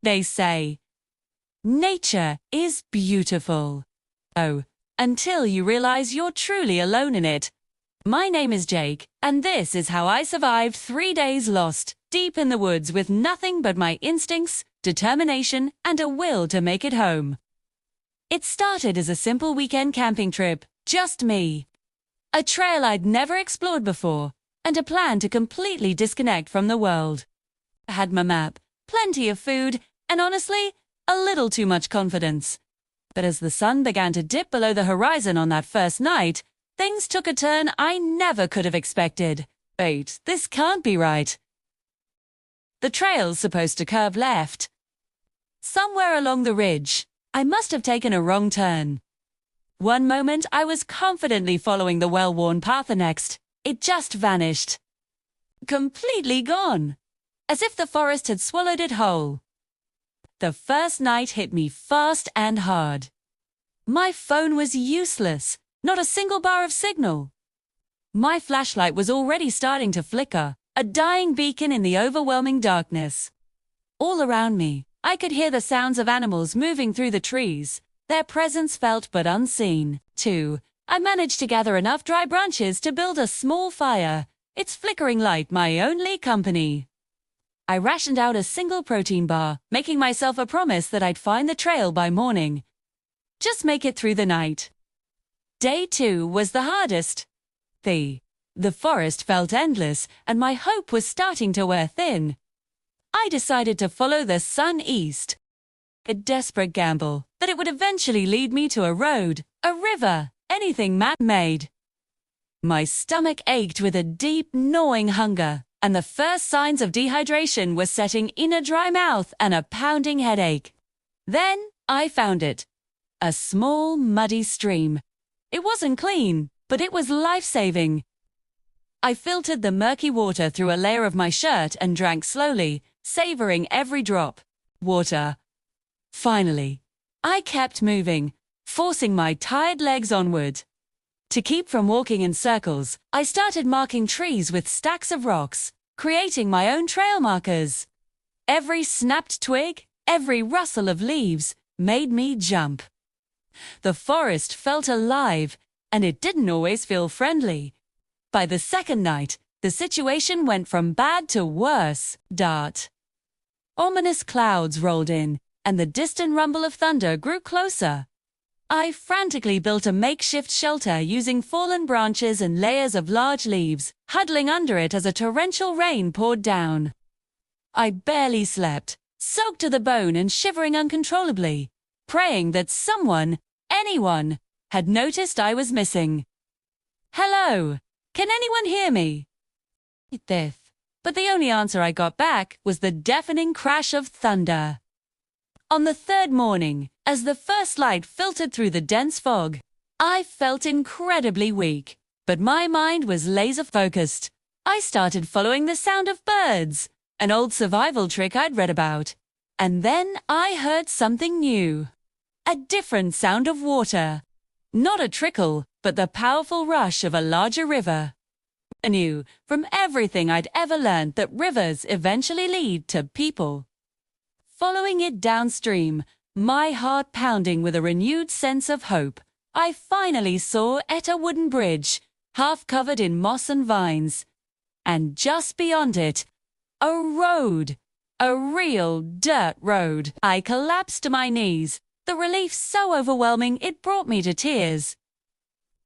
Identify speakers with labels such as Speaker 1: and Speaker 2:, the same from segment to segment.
Speaker 1: They say, nature is beautiful. Oh, until you realize you're truly alone in it. My name is Jake, and this is how I survived 3 days lost, deep in the woods with nothing but my instincts, determination, and a will to make it home. It started as a simple weekend camping trip, just me. A trail I'd never explored before, and a plan to completely disconnect from the world. I had my map, plenty of food, and honestly, a little too much confidence. But as the sun began to dip below the horizon on that first night, things took a turn I never could have expected. Wait, this can't be right. The trail's supposed to curve left. Somewhere along the ridge, I must have taken a wrong turn. One moment I was confidently following the well-worn path, the next, it just vanished. Completely gone. As if the forest had swallowed it whole. The first night hit me fast and hard. My phone was useless, not a single bar of signal. My flashlight was already starting to flicker, a dying beacon in the overwhelming darkness. All around me, I could hear the sounds of animals moving through the trees, their presence felt but unseen. Too, I managed to gather enough dry branches to build a small fire, its flickering light my only company. I rationed out a single protein bar, making myself a promise that I'd find the trail by morning. Just make it through the night. Day 2 was the hardest. The forest felt endless, and my hope was starting to wear thin. I decided to follow the sun east. A desperate gamble, that it would eventually lead me to a road, a river, anything man-made. My stomach ached with a deep, gnawing hunger, and the first signs of dehydration were setting in a dry mouth and a pounding headache. Then I found it. A small, muddy stream. It wasn't clean, but it was life-saving. I filtered the murky water through a layer of my shirt and drank slowly, savoring every drop. Water. Finally, I kept moving, forcing my tired legs onward. To keep from walking in circles, I started marking trees with stacks of rocks, creating my own trail markers. Every snapped twig, every rustle of leaves, made me jump. The forest felt alive, and it didn't always feel friendly. By the second night, the situation went from bad to worse. Ominous clouds rolled in, and the distant rumble of thunder grew closer. I frantically built a makeshift shelter using fallen branches and layers of large leaves, huddling under it as a torrential rain poured down. I barely slept, soaked to the bone and shivering uncontrollably, praying that someone, anyone, had noticed I was missing. Hello, can anyone hear me? But the only answer I got back was the deafening crash of thunder. On the third morning, as the first light filtered through the dense fog, I felt incredibly weak, but my mind was laser-focused. I started following the sound of birds, an old survival trick I'd read about. And then I heard something new. A different sound of water. Not a trickle, but the powerful rush of a larger river. I knew, from everything I'd ever learned, that rivers eventually lead to people. Following it downstream, my heart pounding with a renewed sense of hope, I finally saw a wooden bridge, half covered in moss and vines. And just beyond it, a road. A real dirt road. I collapsed to my knees, the relief so overwhelming it brought me to tears.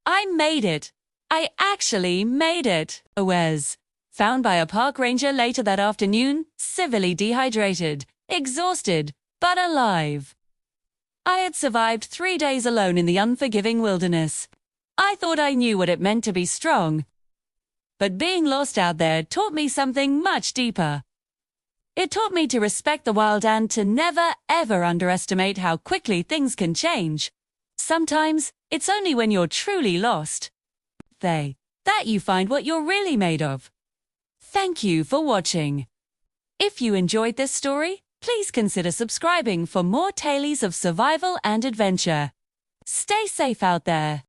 Speaker 1: I made it. I actually made it. Wes, found by a park ranger later that afternoon, severely dehydrated, exhausted, but alive. I had survived 3 days alone in the unforgiving wilderness. I thought I knew what it meant to be strong. But being lost out there taught me something much deeper. It taught me to respect the wild and to never, ever underestimate how quickly things can change. Sometimes, it's only when you're truly lost that you find what you're really made of. Thank you for watching. If you enjoyed this story, please consider subscribing for more tales of survival and adventure. Stay safe out there.